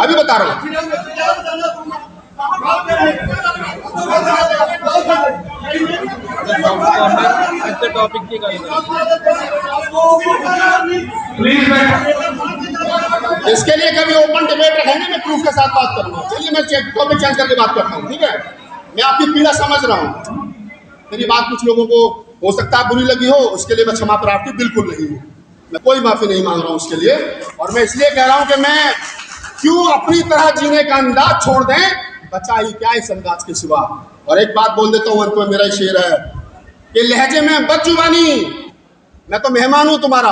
अभी बता रहा हूँ। टॉपिक की इसके लिए कभी ओपन डिबेट रखेंगे, मैं प्रूफ के साथ बात करूंगा। चलिए मैं टॉपिक चेंज करके बात करता हूँ, ठीक है। मैं आपकी पीड़ा समझ रहा हूँ, मेरी बात कुछ लोगों को हो सकता है बुरी लगी हो, उसके लिए मैं क्षमा प्रार्थी बिल्कुल नहीं हूँ, मैं कोई माफी नहीं मांग रहा हूँ उसके लिए। और मैं इसलिए कह रहा हूँ कि मैं क्यों अपनी तरह जीने का अंदाज छोड़ दें, बचा ही क्या इस अंदाज के सिवा। और एक बात बोल देता हूँ अंत में, मेरा शेर है कि लहजे में बदजुबानी, मैं तो मेहमान हूँ तुम्हारा,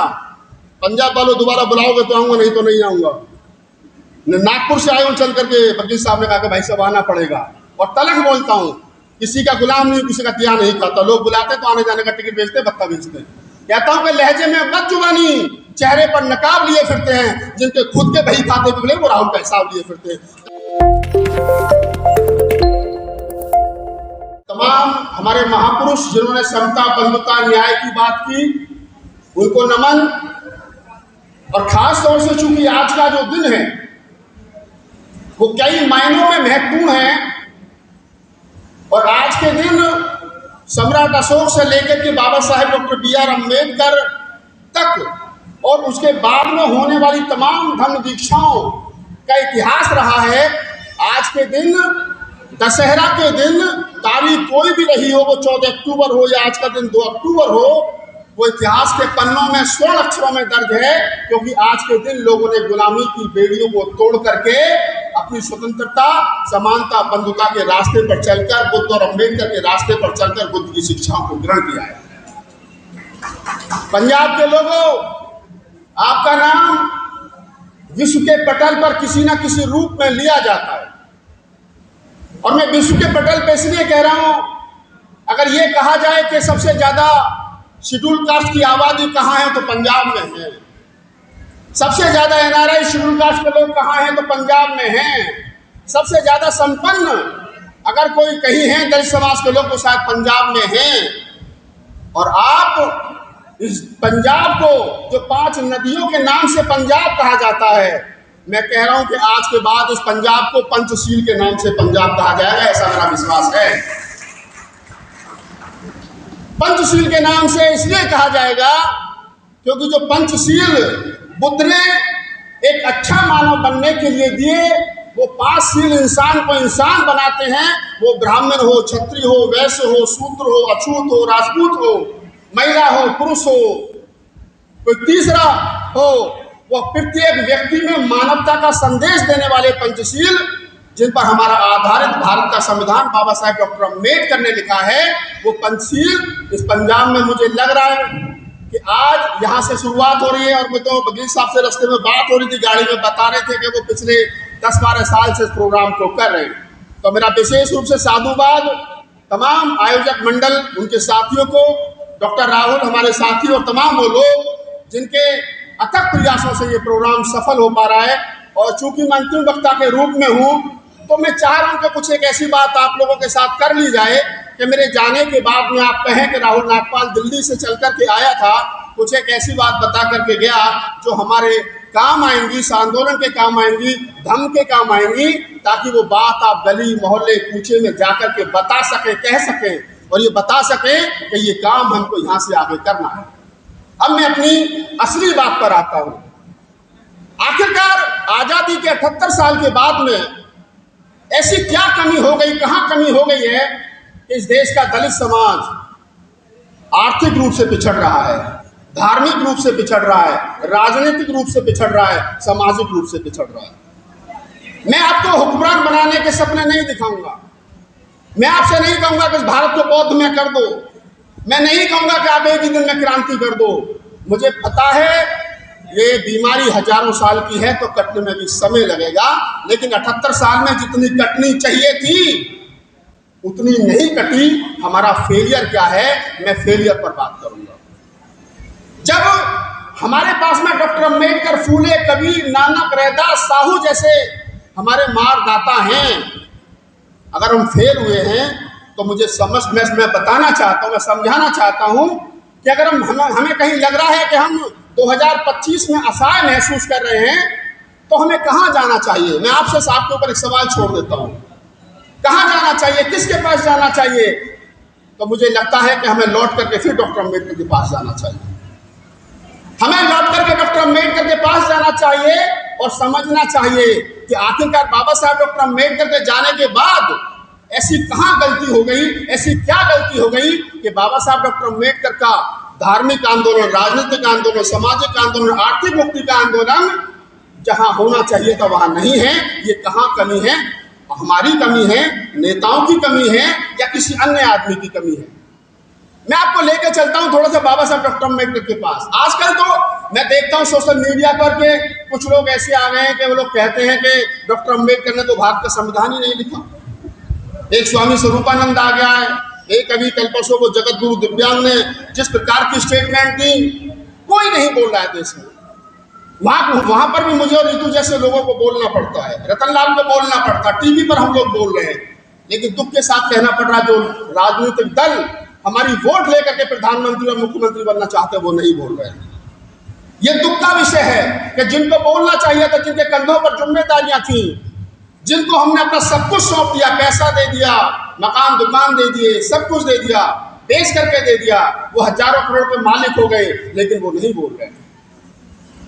पंजाब वालों दोबारा बुलाओगे तो आऊंगा, नहीं तो नहीं आऊंगा। नागपुर से आया हूँ चल करके, वकील साहब ने कहा कि भाई साहब आना पड़ेगा। और तलख बोलता हूँ, किसी का गुलाम नहीं, किसी का तिया नहीं खाता, लोग बुलाते तो आने जाने का टिकट बेचते, बत्ता बेचते। कहता हूँ कि लहजे में बदजुबानी, चेहरे पर नकाब लिए फिरते हैं, जिनके खुद के भाई खाते बिगड़े वो राहुल का हिसाब लिए फिरते हैं। तमाम हमारे महापुरुष जिन्होंने समता, बंधुता, न्याय की बात की, उनको नमन। और खास तौर से चूंकि आज का जो दिन है वो कई मायनों में महत्वपूर्ण है, और आज के दिन सम्राट अशोक से लेकर के बाबा साहेब डॉक्टर बी.आर. अम्बेडकर तक और उसके बाद में होने वाली तमाम धर्म दीक्षाओं का इतिहास रहा है। आज के दिन, दशहरा के दिन, तारीख कोई भी रही हो, वो 14 अक्टूबर हो या आज का दिन 2 अक्टूबर हो, वो इतिहास के पन्नों में स्वर्ण अक्षरों में दर्ज है, क्योंकि आज के दिन लोगों ने गुलामी की बेड़ियों को तोड़ करके अपनी स्वतंत्रता, समानता, बंधुता के रास्ते पर चलकर, बुद्ध और अम्बेडकर के रास्ते पर चलकर बुद्ध की शिक्षाओं को ग्रहण किया है। पंजाब के लोगों, आपका नाम विश्व के पटल पर किसी न किसी रूप में लिया जाता है, और मैं विश्व के पटल पर इसलिए कह रहा हूं, अगर ये कहा जाए कि सबसे ज्यादा शेड्यूल कास्ट की आबादी कहाँ है तो पंजाब में है, सबसे ज्यादा एनआरआई शेड्यूल कास्ट के लोग कहाँ हैं तो पंजाब में हैं, सबसे ज्यादा संपन्न अगर कोई कहीं है दलित समाज के लोग तो शायद पंजाब में हैं। और आप इस पंजाब को, जो 5 नदियों के नाम से पंजाब कहा जाता है, मैं कह रहा हूं कि आज के बाद इस पंजाब को पंचशील के नाम से पंजाब कहा जाएगा, ऐसा मेरा विश्वास है। पंचशील के नाम से इसलिए कहा जाएगा क्योंकि जो पंचशील बुद्ध ने एक अच्छा मानव बनने के लिए दिए, वो 5 शील इंसान को इंसान बनाते हैं, वो ब्राह्मण हो, क्षत्रिय हो, वैश्य हो, शूद्र हो, अछूत हो, राजपूत हो, महिला हो, पुरुष हो, कोई तीसरा हो, वो प्रत्येक व्यक्ति में मानवता का संदेश देने वाले पंचशील, जिन पर हमारा आधारित भारत का संविधान बाबा साहेब डॉक्टर अम्बेडकर ने लिखा है, वो पंचशील इस पंजाब में मुझे लग रहा है कि आज यहाँ से शुरुआत हो रही है। और मैं तो वकील साहब से रास्ते में बात हो रही थी, गाड़ी में बता रहे थे कि वो पिछले 10-12 साल से इस प्रोग्राम को कर रहे हैं। तो मेरा विशेष रूप से साधुवाद तमाम आयोजक मंडल, उनके साथियों को, डॉक्टर राहुल हमारे साथी और तमाम वो लोग जिनके अथक प्रयासों से ये प्रोग्राम सफल हो पा रहा है। और चूंकि मैं अंतिम वक्ता के रूप में हूँ, तो मैं चाह रहा हूँ कि कुछ एक ऐसी बात आप लोगों के साथ कर ली जाए कि मेरे जाने के बाद में आप कहें कि राहुल नागपाल दिल्ली से चल कर के आया था, कुछ एक ऐसी बात बता करके गया जो हमारे काम आएंगी, इस आंदोलन के काम आएंगी, धर्म के काम आएंगी, ताकि वो बात आप गली मोहल्ले कूचे में जाकर के बता सकें, कह सकें, और ये बता सकें कि ये काम हमको यहाँ से आगे करना है। अब मैं अपनी असली बात पर आता हूँ। आखिरकार आज़ादी के 78 साल के बाद में ऐसी क्या कमी हो गई, कहाँ कमी हो गई है कि इस देश का दलित समाज आर्थिक रूप से पिछड़ रहा है, धार्मिक रूप से पिछड़ रहा है, राजनीतिक रूप से पिछड़ रहा है, सामाजिक रूप से पिछड़ रहा है। मैं आपको हुक्मरान बनाने के सपने नहीं दिखाऊंगा, मैं आपसे नहीं कहूंगा कि इस भारत को बौद्ध में कर दो, मैं नहीं कहूंगा कि आप एक ही दिन में क्रांति कर दो। मुझे पता है ये बीमारी हजारों साल की है तो कटने में भी समय लगेगा, लेकिन 78 साल में जितनी कटनी चाहिए थी उतनी नहीं कटी। हमारा फेलियर क्या है, मैं फेलियर पर बात करूंगा। जब हमारे पास में डॉक्टर अम्बेडकर, फूले, कबीर, नानक, रैदास, साहू जैसे हमारे मार्गदाता हैं, अगर हम फेल हुए हैं तो मुझे मैं बताना चाहता हूं, मैं समझाना चाहता हूं कि अगर हमें कहीं लग रहा है कि हम 2025 में असहाय महसूस कर रहे हैं, तो हमें कहाँ जाना चाहिए? मैं आपसे आपके ऊपर एक सवाल छोड़ देता हूँ, कहाँ जाना चाहिए, किसके पास जाना चाहिए? तो मुझे लगता है कि हमें लौट करके फिर डॉक्टर अम्बेडकर के पास जाना चाहिए। हमें लौट करके डॉक्टर अम्बेडकर के पास जाना चाहिए और समझना चाहिए कि आखिरकार बाबा साहब डॉक्टर अम्बेडकर के जाने के बाद ऐसी कहाँ गलती हो गई, ऐसी क्या गलती हो गई कि बाबा साहब डॉक्टर अम्बेडकर का धार्मिक आंदोलन, राजनीतिक आंदोलन, सामाजिक आंदोलन, आर्थिक मुक्ति का आंदोलन जहां होना चाहिए था वहां नहीं है। ये कहाँ कमी है? हमारी कमी है, नेताओं की कमी है, या किसी अन्य आदमी की कमी है? मैं आपको लेकर चलता हूं थोड़ा सा बाबा साहब डॉक्टर अम्बेडकर के पास। आजकल तो मैं देखता हूं सोशल मीडिया पर के कुछ लोग ऐसे आ गए हैं कि वो लोग कहते हैं कि डॉक्टर अम्बेडकर ने तो भारत का संविधान ही नहीं लिखा। एक स्वामी स्वरूपानंद आ गया है, एक अभी कल परसों को जगत गुरु दिव्यांग ने जिस प्रकार की स्टेटमेंट दी, कोई नहीं बोल रहा है देश में। वहां पर भी मुझे और ऋतु जैसे लोगों को बोलना पड़ता है, रतनलाल को बोलना पड़ता है, टीवी पर हम लोग बोल रहे हैं, लेकिन दुख के साथ कहना पड़ रहा है जो राजनीतिक दल हमारी वोट लेकर के प्रधानमंत्री और मुख्यमंत्री बनना चाहते हैं वो नहीं बोल रहे हैं। ये दुख का विषय है कि जिनको बोलना चाहिए था, जिनके कंधों पर जिम्मेदारियां थी, जिनको हमने अपना सब कुछ सौंप दिया, पैसा दे दिया, मकान दुकान दे दिए, सब कुछ दे दिया, बेच करके दे दिया, वो हजारों करोड़ के मालिक हो गए, लेकिन वो नहीं बोल रहे।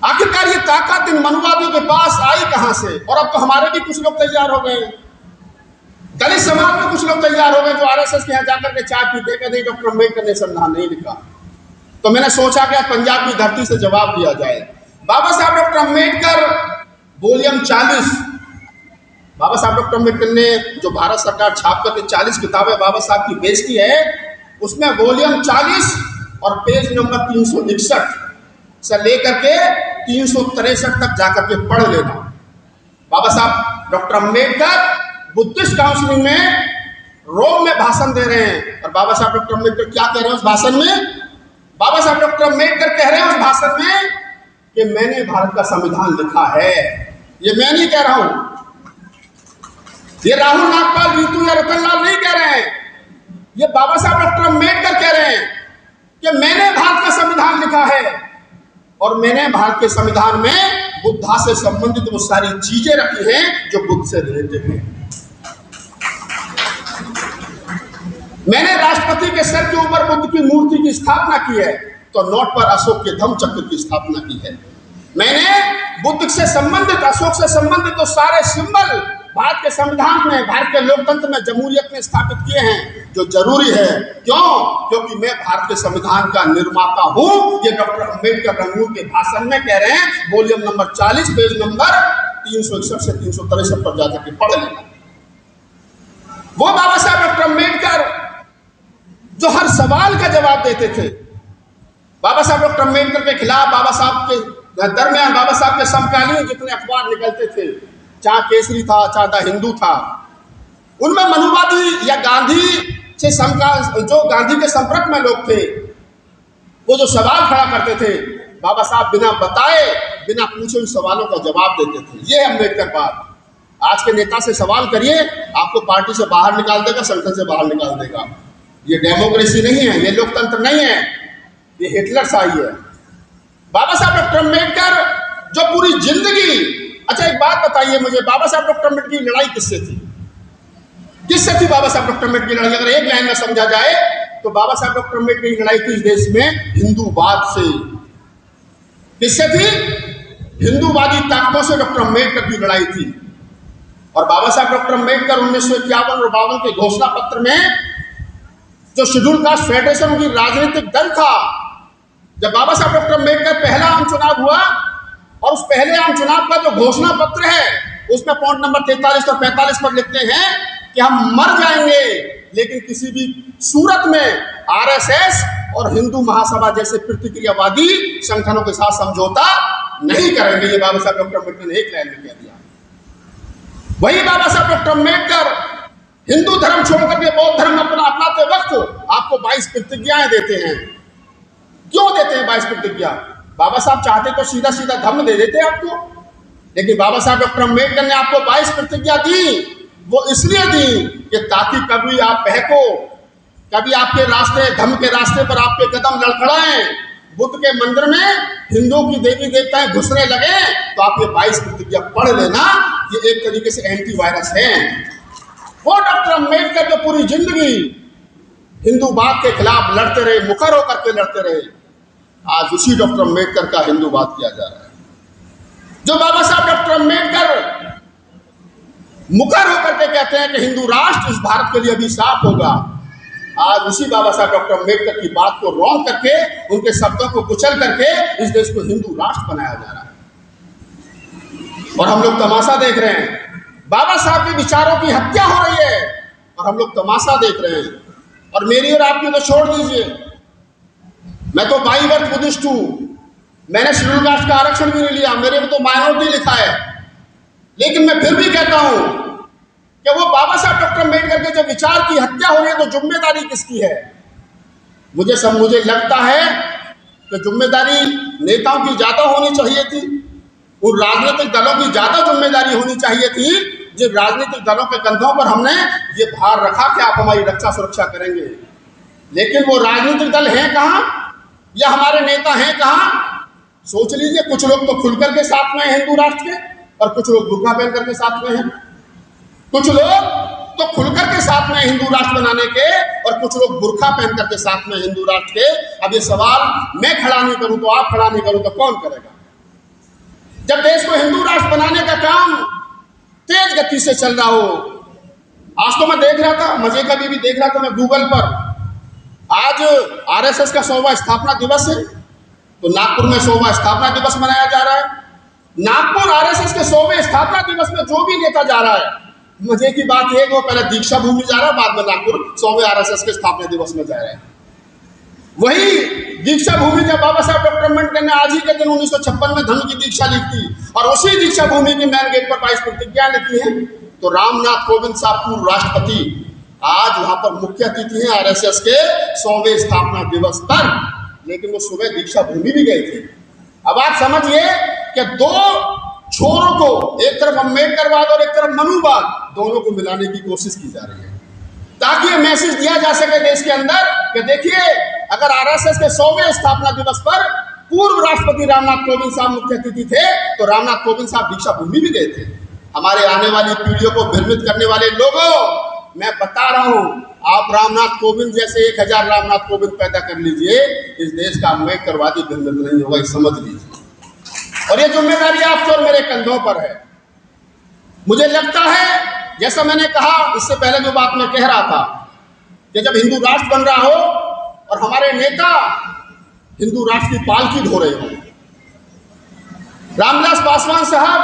आखिरकार ये ताकत इन मनुवादियों के पास आई कहां से? और अब तो हमारे भी कुछ लोग तैयार हो गए, दलित समाज में कुछ लोग तैयार हो गए जो आरएसएस के यहाँ जाकर के चाय पीते कहते डॉक्टर अम्बेडकर ने संविधान नहीं लिखा। तो मैंने सोचा कि पंजाब की धरती से जवाब दिया जाए। बाबा साहब डॉक्टर अम्बेडकर वॉल्यूम 40, बाबा साहब डॉक्टर अम्बेडकर ने जो भारत सरकार छाप करके 40 किताबें बाबा साहब की बेचती है, उसमें वॉल्यूम 40 और पेज नंबर 361 से लेकर के 363 तक जाकर के पढ़ लेना। बाबा साहब डॉक्टर अम्बेडकर बुद्धिस्ट काउंसिलिंग में रोम में भाषण दे रहे हैं, और बाबा साहब डॉक्टर अम्बेडकर क्या कह रहे हैं उस भाषण में? बाबा साहब डॉक्टर अम्बेडकर कह रहे हैं उस भाषण में कि मैंने भारत का संविधान लिखा है। ये मैं नहीं कह रहा हूं, ये राहुल नागपाल, ऋतु या रतनलाल नहीं कह रहे हैं, ये बाबा साहब डॉक्टर अम्बेडकर कह रहे हैं कि मैंने भारत का संविधान लिखा है और मैंने भारत के संविधान में बुद्धा से संबंधित वो सारी चीजें रखी हैं जो बुद्ध से रिलेटेड है। मैंने राष्ट्रपति के सर के ऊपर बुद्ध की मूर्ति की स्थापना की है, तो नोट पर अशोक के धम्म चक्र की स्थापना की है। मैंने बुद्ध से संबंधित, अशोक से संबंधित तो सारे सिंबल भारत के संविधान में, भारत के लोकतंत्र में, जमहूरियत में स्थापित किए हैं, जो जरूरी है। क्यों? क्योंकि मैं भारत के संविधान का निर्माता हूं। ये डॉक्टर अम्बेडकर रंगून के भाषण में कह रहे हैं, वॉल्यूम नंबर 40 पेज नंबर 361 से 363 पर जाकर के पढ़ लेना। वो बाबा साहब डॉक्टर अम्बेडकर जो हर सवाल का जवाब देते थे। बाबा साहब डॉक्टर अम्बेडकर के खिलाफ, बाबा साहब के दरमियान, बाबा साहब के समकालीन जितने अखबार निकलते थे, चाहे केसरी था, चाहे द हिंदू था, उनमें मनुवादी या गांधी से जो गांधी के संपर्क में लोग थे, वो जो सवाल खड़ा करते थे, बाबा साहब बिना बताए, बिना पूछे उन सवालों का जवाब देते थे। ये अम्बेडकर बात। आज के नेता से सवाल करिए, आपको पार्टी से बाहर निकाल देगा, संगठन से बाहर निकाल देगा। ये डेमोक्रेसी नहीं है, ये लोकतंत्र नहीं है, ये हिटलर शाही है। बाबा साहब डॉक्टर अम्बेडकर जो पूरी जिंदगी, अच्छा एक बात बताइए मुझे, बाबा साहब डॉक्टर अम्बेडकर की लड़ाई किससे थी? किससे थी बाबा साहब डॉक्टर अम्बेडकर की लड़ाई? अगर एक लाइन में समझा जाए तो बाबा साहब डॉक्टर अम्बेडकर की लड़ाई थी इस देश में हिंदूवाद से। किससे थी? हिंदूवादी ताकतों से डॉक्टर अम्बेडकर की लड़ाई थी। और बाबा साहब डॉक्टर अम्बेडकर 1951 और 52 के घोषणा पत्र में जो शेड्यूल कास्ट फेडरेशन की राजनीतिक दल था, जब बाबा साहब डॉक्टर अम्बेडकर पहला आम चुनाव हुआ, और उस पहले आम चुनाव का जो घोषणा पत्र है उसमें पॉइंट नंबर 43 और 45 पर लिखते हैं कि हम मर जाएंगे लेकिन किसी भी सूरत में आरएसएस और हिंदू महासभा जैसे प्रतिक्रियावादी संगठनों के साथ समझौता नहीं करेंगे। ये बाबा साहब डॉक्टर अम्बेडकर ने एक लाइन में कह दिया। वही बाबा साहब डॉक्टर अम्बेडकर हिंदू धर्म छोड़कर के बौद्ध धर्म अपनाते वक्त आपको 22 प्रतिज्ञाएं देते हैं। क्यों देते हैं 22 प्रतिज्ञा? बाबा साहब चाहते तो सीधा सीधा धर्म दे देते आपको, लेकिन बाबा साहब डॉक्टर अम्बेडकर ने आपको 22 प्रतिज्ञा दी। वो इसलिए दी कि ताकि कभी आप बहको, कभी आपके रास्ते, धर्म के रास्ते पर आपके कदम लड़खड़ाएं, बुद्ध के मंदिर में हिंदुओं की देवी देवताएं घुसने लगे, तो आप ये 22 प्रतिज्ञा पढ़ लेना, ये एक तरीके से एंटीवायरस है। वो डॉक्टर अम्बेडकर जो पूरी जिंदगी हिंदूवाद के खिलाफ लड़ते रहे, मुखर होकर के लड़ते रहे, आज उसी डॉक्टर अम्बेडकर का हिंदूवाद किया जा रहा है। जो बाबा साहब डॉक्टर अम्बेडकर मुखर होकर के कहते हैं कि हिंदू राष्ट्र इस भारत के लिए अभिशाप होगा, आज उसी बाबा साहब डॉक्टर अम्बेडकर की बात को रॉन्ग करके, उनके शब्दों को कुचल करके इस देश को हिंदू राष्ट्र बनाया जा रहा है। और हम लोग तमाशा देख रहे हैं, बाबा साहब के विचारों की हत्या हो रही है और हम लोग तमाशा देख रहे हैं। और मेरी और आपकी तो छोड़ दीजिए, मैं तो बाई वर्ष बुद्धिस्ट हूं, मैंने शेड्यूल कास्ट का आरक्षण भी नहीं लिया, मेरे में तो माइनॉरिटी लिखा है, लेकिन मैं फिर भी कहता हूं कि वो बाबा साहब डॉक्टर अम्बेडकर के जो विचार की हत्या हो रही है, तो जिम्मेदारी किसकी है? मुझे लगता है कि जिम्मेदारी नेताओं की ज्यादा होनी चाहिए थी, उन राजनीतिक दलों की ज्यादा जिम्मेदारी होनी चाहिए थी, जिन राजनीतिक दलों के कंधों पर हमने ये भार रखा कि आप हमारी रक्षा सुरक्षा करेंगे। लेकिन वो राजनीतिक दल हैं कहाँ, या हमारे नेता हैं कहाँ? सोच लीजिए, कुछ लोग तो खुलकर के साथ में हिंदू राष्ट्र के, और कुछ लोग बुर्का पहन करके साथ में हैं। कुछ लोग तो खुलकर के साथ में हिंदू राष्ट्र बनाने के, और कुछ लोग बुर्का पहन करके साथ में हिंदू राष्ट्र के। अब ये सवाल मैं खड़ा नहीं करूं तो आप खड़ा नहीं करूं तो कौन करेगा? जब देश को हिंदू राष्ट्र बनाने का काम तेज गति से चल रहा हो, आज तो मैं देख रहा था, मजे का भी देख रहा था मैं गूगल पर, आज आरएसएस का 100वां स्थापना दिवस है, तो नागपुर में 100वां स्थापना दिवस मनाया जा रहा है। नागपुर आरएसएस के 100वें स्थापना दिवस में जो भी नेता जा रहा है, मजे की बात यह कि वो पहले दीक्षा भूमि जा रहा है, बाद में नागपुर 100वें आरएसएस के स्थापना दिवस में जा रहा है। वही दीक्षा भूमि जब बाबा साहब डॉक्टर अम्बेडकर ने आज ही के दिन 1956 में धर्म की दीक्षा ली थी, और उसी दीक्षा भूमि की मेन गेट पर 22 प्रतिज्ञा लिखी है, तो रामनाथ कोविंद साहब पूर्व राष्ट्रपति आज वहां पर मुख्य अतिथि हैं आरएसएस के 100वें स्थापना दिवस पर। लेकिन वो सुबह दीक्षा भूमि भी गए थे। अब आप समझिए कि दो छोरों को, एक तरफ अम्बेडकरवाद और एक तरफ मनुवाद, दोनों को मिलाने की कोशिश की जा रही है, ताकि ये मैसेज दिया जा सके देश के अंदर कि देखिए, अगर आरएसएस के 100वें स्थापना दिवस पर पूर्व राष्ट्रपति रामनाथ कोविंद साहब मुख्य अतिथि थे, तो रामनाथ कोविंद साहब दीक्षा भूमि भी गए थे। हमारे आने वाली पीढ़ियों को भ्रमित करने वाले लोगों, मैं बता रहा हूं, आप रामनाथ कोविंद जैसे 1000 रामनाथ कोविंद पैदा कर लीजिए, इस देश का अम्बेडकरवादी भ्रमित नहीं होगा, ये समझ लीजिए। और ये जिम्मेदारी आपके और मेरे कंधों पर है। मुझे लगता है, जैसा मैंने कहा इससे पहले जो बात मैं कह रहा था, कि जब हिंदू राष्ट्र बन रहा हो और हमारे नेता हिंदू राष्ट्र की पालकी ढो रहे हो, रामविलास पासवान साहब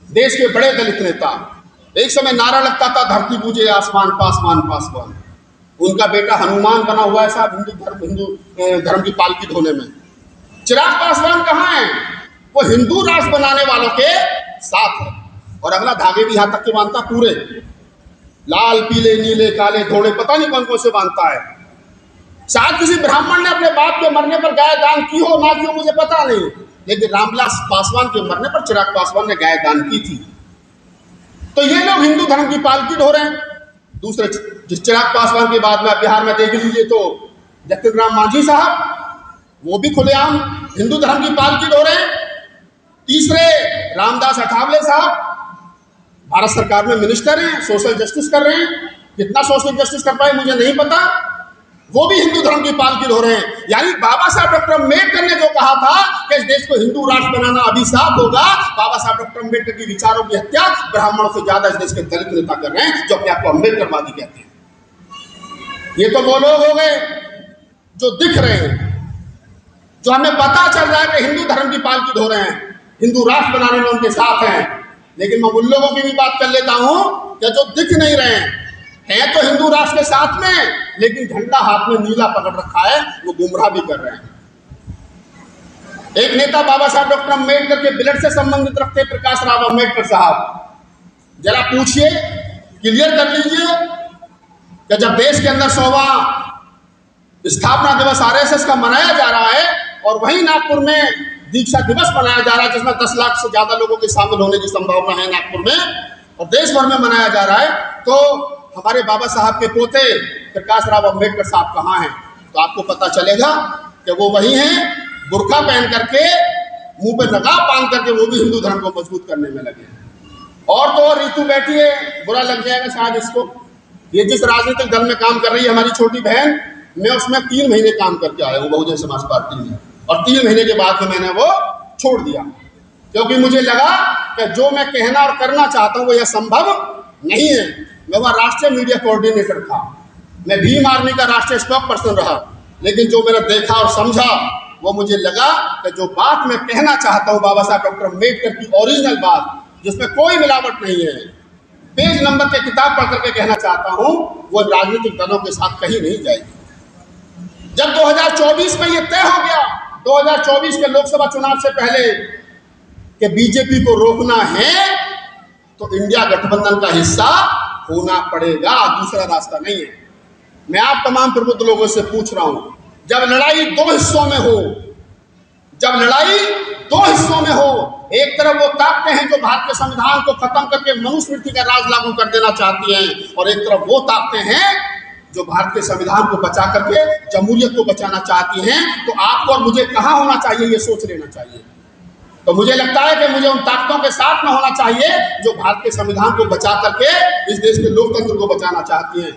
देश के बड़े दलित नेता, एक समय नारा लगता था, धरती पूजे आसमान पासवान पासवान। उनका बेटा हनुमान बना हुआ है साहब हिंदू धर्म की पालकी ढोने में। चिराग पासवान कहाँ हैं? वो हिंदू राष्ट्र बनाने वालों के साथ है, और अगला धागे भी यहां तक के बांधता, पूरे लाल पीले नीले काले घोड़े, पता नहीं कौन कौन से बांधता है। शायद किसी ब्राह्मण ने अपने बाप के मरने पर गाय दान की हो ना की हो, मुझे पता नहीं, लेकिन रामविलास पासवान के मरने पर चिराग पासवान ने गाय दान की थी। तो ये लोग हिंदू धर्म की पालकी ढो रहे हैं। दूसरे चिराग पासवान के बाद में बिहार में देख लीजिए तो जतिन राम मांझी साहब, वो भी खुलेआम हिंदू धर्म की पालकी ढो रहे हैं। तीसरे रामदास अठावले साहब भारत सरकार में मिनिस्टर हैं, सोशल जस्टिस कर रहे हैं। कितना सोशल जस्टिस कर पाए मुझे नहीं पता, वो भी हिंदू धर्म की पालकी ढो रहे हैं। यानी बाबा साहब डॉक्टर अम्बेडकर ने जो कहा था कि इस देश को हिंदू राष्ट्र बनाना अभिशाप होगा, बाबा साहब डॉक्टर अम्बेडकर की विचारों की हत्या ब्राह्मणों से ज्यादा इस देश के दलित नेता कर रहे हैं, जो अपने आप को अम्बेडकरवादी कहते हैं। ये तो वो लोग हो गए जो दिख रहे हैं, जो हमें पता चल रहा है कि हिंदू धर्म की पालकी ढो रहे हैं, हिंदू राष्ट्र बनाने में उनके साथ हैं। लेकिन मैं उन लोगों की भी बात कर लेता हूं कि जो दिख नहीं रहे हैं तो हिंदू राष्ट्र के साथ में, लेकिन झंडा हाथ में नीला पकड़ रखा है, वो गुमराह भी कर रहे हैं। एक नेता बाबा साहब डॉक्टर अम्बेडकर के ब्लड से संबंधित रखते प्रकाश राव अम्बेडकर साहब, जरा पूछिए, क्लियर कर लीजिए कि जब देश के अंदर 100वां स्थापना दिवस आरएसएस का मनाया जा रहा है और वहीं नागपुर में दीक्षा दिवस मनाया जा रहा है, जिसमें 10 लाख से ज्यादा लोगों के शामिल होने की संभावना है नागपुर में, और देश भर में मनाया जा रहा है, तो हमारे बाबा साहब के पोते प्रकाश राव अम्बेडकर साहब कहाँ हैं? तो आपको पता चलेगा कि वो वही हैं बुर्का पहन करके, मुंह पे नकाब बांध करके वो भी हिंदू धर्म को मजबूत करने में लगे हैं। और तो और ऋतु बैठी है, बुरा लग जाएगा शायद इसको, ये जिस राजनीतिक दल में काम कर रही है हमारी छोटी बहन, मैं उसमें 3 महीने काम करके आया हूँ बहुजन समाज पार्टी में, और 3 महीने के बाद में मैंने वो छोड़ दिया, क्योंकि मुझे लगा कि जो मैं कहना और करना चाहता हूँ वो यह संभव नहीं है। मैं वहाँ राष्ट्रीय मीडिया कोऑर्डिनेटर था, मैं भीम आर्मी का राष्ट्रीय स्पोक पर्सन रहा, लेकिन जो मैंने देखा और समझा वो मुझे लगा कि जो बात मैं कहना चाहता हूँ बाबा साहब डॉक्टर अम्बेडकर की ओरिजिनल बात, जिसमें कोई मिलावट नहीं है, पेज नंबर के किताब पढ़ करके कहना चाहता हूँ, वो राजनीतिक दलों के साथ कहीं नहीं जाएगी। जब 2024 में ये तय हो गया, 2024 के लोकसभा चुनाव से पहले, कि बीजेपी को रोकना है तो इंडिया गठबंधन का हिस्सा होना पड़ेगा, दूसरा रास्ता नहीं है। मैं आप तमाम प्रबुद्ध लोगों से पूछ रहा हूं, जब लड़ाई 2 हिस्सों में हो, जब लड़ाई 2 हिस्सों में हो, एक तरफ वो ताकतें हैं जो भारत के संविधान को खत्म करके मनुस्मृति का राज लागू कर देना चाहती हैं, और एक तरफ वो ताकतें हैं जो भारत के संविधान को बचा करके जमहूरियत को बचाना चाहती हैं। तो आपको और मुझे कहाँ होना चाहिए ये सोच लेना चाहिए। तो मुझे लगता है कि मुझे उन ताकतों के साथ में होना चाहिए जो भारत के संविधान को बचा करके इस देश के लोकतंत्र को बचाना चाहती हैं।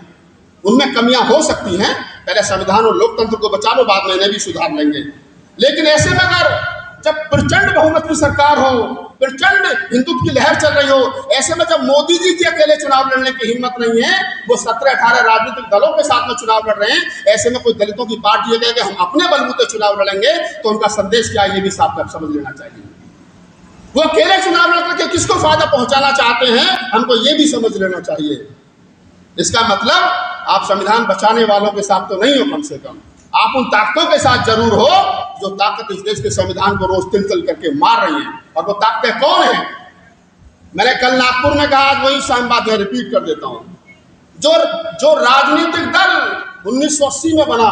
उनमें कमियां हो सकती हैं, पहले संविधान और लोकतंत्र को बचा लो, बाद में इन्हें भी सुधार लेंगे। लेकिन ऐसे में अगर जब प्रचंड बहुमत की सरकार हो, प्रचंड हिंदुत्व की लहर चल रही हो, ऐसे में जब मोदी जी की अकेले चुनाव लड़ने की हिम्मत नहीं है, वो 17-18 राजनीतिक दलों के साथ में चुनाव लड़ रहे हैं, ऐसे में कोई दलितों की पार्टी है कि हम अपने बलबूते चुनाव लड़ेंगे, तो उनका संदेश क्या है ये भी साफ समझ लेना चाहिए। वो अकेले चुनाव लड़ करके किसको फायदा पहुंचाना चाहते हैं, हमको ये भी समझ लेना चाहिए। इसका मतलब आप संविधान बचाने वालों के साथ तो नहीं हो, कम से कम आप उन ताकतों के साथ जरूर हो जो ताकत इस देश के संविधान को रोज तिल करके मार रही हैं। और वो ताकतें कौन हैं? मैंने कल नागपुर में कहा, आज वही साम बात है, रिपीट कर देता हूं। जो राजनीतिक दल 1980 में बना,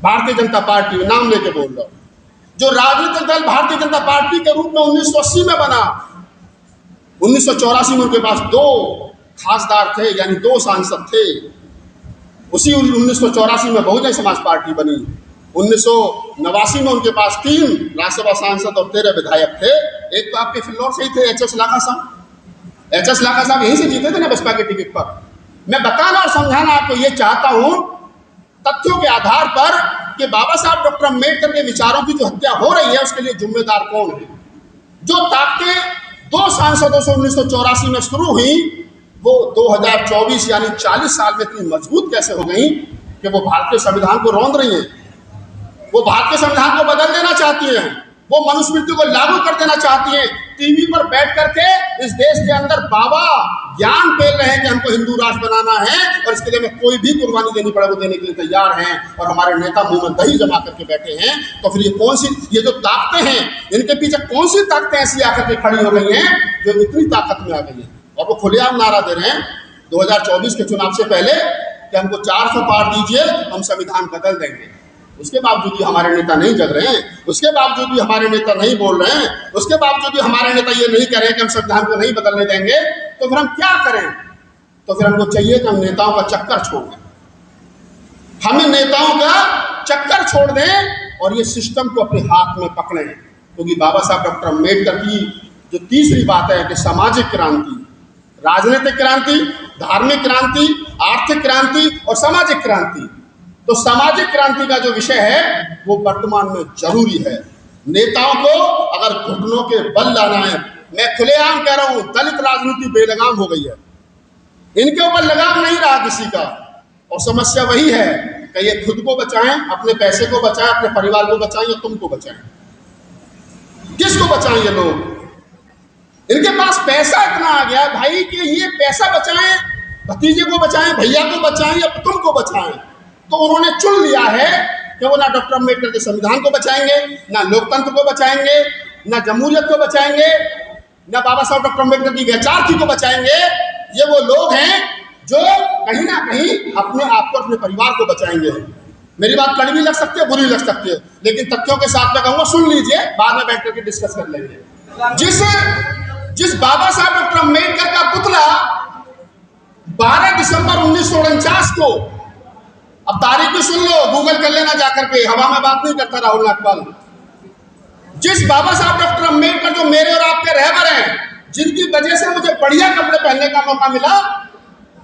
भारतीय जनता पार्टी, नाम लेके बोल रहा हूं, जो राजनीतिक दल भारतीय जनता पार्टी के रूप में 1980 में बना, 1984 में उनके पास 2 खासदार थे, यानी 2 सांसद थे। उसी 1984 में बहुजन समाज पार्टी बनी। 1989 में उनके पास 3 राज्यसभा सांसद और 13 विधायक थे। एक तो आपके फिल्लौर से ही थे, एच.एस. लाखा साहब। एच.एस. लाखा साहब यहीं से जीते थे ना बसपा के टिकट पर। मैं बताना और समझाना आपको ये चाहता हूं तथ्यों के आधार पर कि बाबा साहब डॉक्टर अम्बेडकर के विचारों की जो हत्या हो रही है उसके लिए जिम्मेदार कौन है। जो ताकतें 2 सांसदों से 1984 में शुरू हुई, वो 2024 यानी 40 साल में इतनी मजबूत कैसे हो गई कि वो भारतीय संविधान को रौंद रही हैं, वो भारतीय संविधान को बदल देना चाहती हैं, वो मनुस्मृति को लागू कर देना चाहती हैं। टीवी पर बैठ करके इस देश के अंदर बाबा ज्ञान फैल रहे हैं कि हमको हिंदू राष्ट्र बनाना है और इसके लिए हमें कोई भी कुर्बानी देनी पड़े वो देने के लिए तैयार हैं, और हमारे नेता मुंह में दही जमा करके बैठे हैं। तो फिर ये कौन सी, ये जो ताकतें हैं, इनके पीछे कौन सी ताकतें ऐसी आकर के खड़ी हो गई हैं जो इतनी ताकत में आ गई हैं? और वो खुलेआम नारा दे रहे हैं 2024 के चुनाव से पहले कि हमको 400 पार दीजिए, हम संविधान बदल देंगे। उसके बावजूद भी हमारे नेता नहीं जग रहे हैं, उसके बावजूद भी हमारे नेता नहीं बोल रहे हैं, उसके बावजूद भी हमारे नेता ये नहीं कह रहे हैं कि हम संविधान को नहीं बदलने देंगे। तो फिर हम क्या करें? तो फिर हमको चाहिए कि हम नेताओं का चक्कर छोड़ दें, हमें नेताओं का चक्कर छोड़ दें और ये सिस्टम को अपने हाथ में पकड़ें। क्योंकि बाबा साहब डॉक्टर अम्बेडकर की जो तीसरी बात है कि सामाजिक क्रांति, राजनीतिक क्रांति, धार्मिक क्रांति, आर्थिक क्रांति और सामाजिक क्रांति, तो सामाजिक क्रांति का जो विषय है वो वर्तमान में जरूरी है। नेताओं को अगर घुटनों के बल लाना है, मैं खुलेआम कह रहा हूं, दलित राजनीति बेलगाम हो गई है, इनके ऊपर लगाम नहीं रहा किसी का। और समस्या वही है कि ये खुद को बचाएं, अपने पैसे को बचाएं, अपने परिवार को बचाएं या तुमको बचाएं। किसको बचाएं ये लोग? इनके पास पैसा इतना आ गया भाई कि ये पैसा बचाएं, भतीजे को बचाएं, भैया को बचाएं या तुमको बचाएं। तो उन्होंने चुन लिया है कि वो ना डॉक्टर अम्बेडकर के संविधान को बचाएंगे, ना लोकतंत्र को बचाएंगे, ना जमहूरियत को बचाएंगे, ना बाबा साहब डॉक्टर अम्बेडकर की वैचारिक को बचाएंगे। ये वो लोग हैं जो कहीं ना कहीं अपने आप को, अपने परिवार को बचाएंगे। मेरी बात कड़वी लग सकती है, बुरी लग सकती है, लेकिन तथ्यों के साथ मैं कहूँगा सुन लीजिए, बाद में बैठ करके डिस्कस कर लेंगे। जिस बाबा साहब डॉक्टर अम्बेडकर का पुतला 12 दिसंबर 1949 को अब तारीख भी सुन लो, गूगल कर लेना जाकर के, हवा में बात नहीं करता राहुल नागपाल। जिस बाबा साहब डॉक्टर अम्बेडकर जो मेरे और आपके रहबर हैं, जिनकी वजह से मुझे बढ़िया कपड़े पहनने का मौका मिला,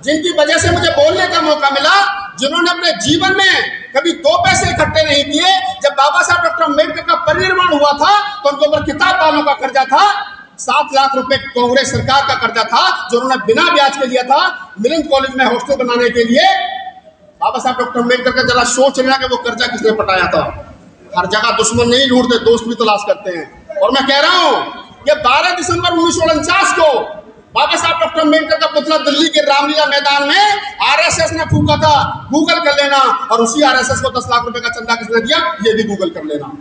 जिनकी वजह से मुझे बोलने का मौका मिला, जिन्होंने अपने जीवन में कभी 2 पैसे इकट्ठे नहीं किए, जब बाबा साहब डॉक्टर अम्बेडकर का परिनिर्वाण हुआ था तो उनके ऊपर किताब वालों का कर्जा था, 7 लाख रुपए कांग्रेस सरकार का कर्जा था जो उन्होंने बिना ब्याज के लिया था मिलन कॉलेज में हॉस्टल बनाने के लिए। बाबा साहब डॉक्टर अम्बेडकर का जरा सोच लेना कि वो कर्जा किसने पटाया था। हर जगह दुश्मन नहीं ढूंढते, दोस्त भी तलाश करते हैं। और मैं कह रहा हूं कि 12 दिसंबर 1949 को बाबा साहब डॉक्टर अम्बेडकर का पुतला दिल्ली के रामलीला मैदान में आरएसएस ने फूका था, गूगल कर लेना। और उसी आरएसएस को 10 लाख रुपए का चंदा किसने दिया, ये भी गूगल कर लेना।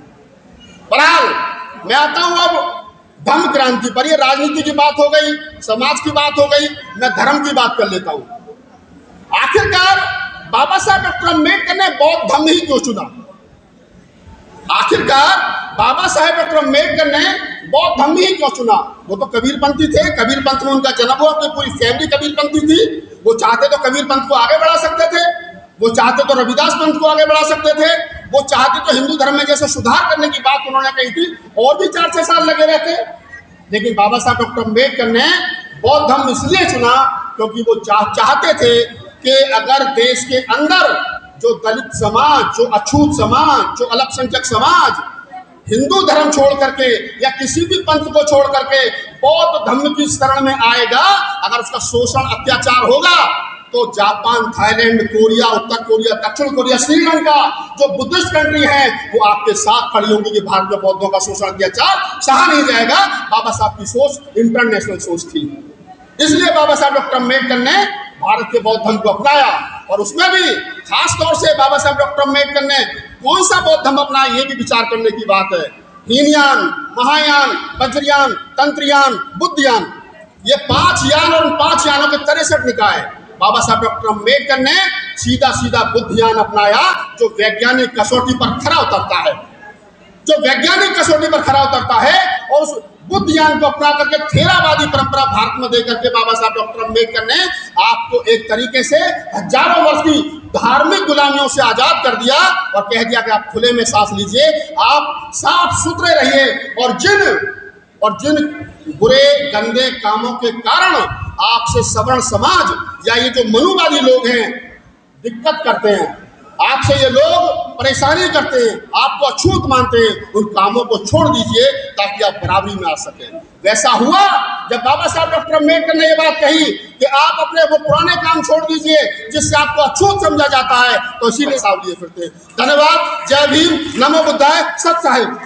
बहरहाल मैं आता हूं अब धम्म क्रांति पर। ये राजनीति की बात हो गई, समाज की बात हो गई, मैं धर्म की बात कर लेता हूं। आखिरकार बाबा साहब डॉक्टर अम्बेडकर ने बौद्ध धर्म ही क्यों चुना? आखिरकार बाबा साहेब डॉक्टर अम्बेडकर ने बौद्ध धर्म ही क्यों चुना? वो तो कबीरपंथी थे, कबीर पंथ में उनका जन्म हुआ, उनकी पूरी फैमिली कबीरपंथी थी। वो चाहते तो कबीर पंथ को आगे बढ़ा सकते थे, वो चाहते तो रविदास पंथ को आगे बढ़ा सकते थे, वो चाहते तो हिंदू धर्म में जैसे सुधार करने की बात उन्होंने कही थी, और भी 4-6 साल लगे रहते। लेकिन बाबा साहब डॉक्टर अम्बेडकर ने बौद्ध धर्म इसलिए चुना क्योंकि वो चाहते थे कि अगर देश के अंदर जो दलित समाज, जो अछूत समाज, जो अल्पसंख्यक समाज हिंदू धर्म छोड़ करके या किसी भी पंथ को छोड़ करके बौद्ध धर्म की शरण में आएगा, अगर उसका शोषण अत्याचार होगा, तो जापान, थाईलैंड, कोरिया, उत्तर कोरिया, दक्षिण कोरिया, श्रीलंका जो बुद्धिस्ट कंट्री है वो आपके साथ खड़ी होंगी कि भारत में बौद्धों का शोषण अत्याचार सहा नहीं जाएगा। बाबा साहब की सोच इंटरनेशनल सोच थी, इसलिए बाबा साहब डॉक्टर अम्बेडकर ने भारत के बौद्ध धर्म को अपनाया। और उसमें भी खास तौर से बाबा साहब डॉक्टर अम्बेडकर ने कौन सा बौद्ध धर्म अपनाया, ये भी विचार करने की बात है। हीनयान, महायान, वज्रयान, तंत्रयान, बुद्धयान, ये 5 यान और उन 5 यानों के 63 निकाय बाबा साहब डॉक्टर अम्बेडकर ने सीधा सीधा बुद्धयान अपनाया, जो वैज्ञानिक कसौटी पर खरा उतरता है, जो वैज्ञानिक कसौटी पर खरा उतरता है। और उस बुद्ध ज्ञान को अपना करके थेरावादी परंपरा भारत में देकर के बाबा साहब डॉक्टर अम्बेडकर ने आपको एक तरीके से हजारों वर्ष की धार्मिक गुलामियों से आजाद कर दिया और कह दिया कि आप खुले में सांस लीजिए, आप साफ सुथरे रहिए। और जिन बुरे गंदे कामों के कारण आपसे सवर्ण समाज या ये जो मनुवादी लोग हैं दिक्कत करते हैं, आपसे ये लोग परेशानी करते हैं, आपको अछूत मानते हैं, उन कामों को छोड़ दीजिए ताकि आप बराबरी में आ सकें। वैसा हुआ जब बाबा साहब डॉक्टर अम्बेडकर ने ये बात कही कि आप अपने वो पुराने काम छोड़ दीजिए जिससे आपको अछूत समझा जाता है, तो इसीलिए साहब लिए फिरते हैं। धन्यवाद। जय भीम, नमो बुद्धाय, सत साहिब।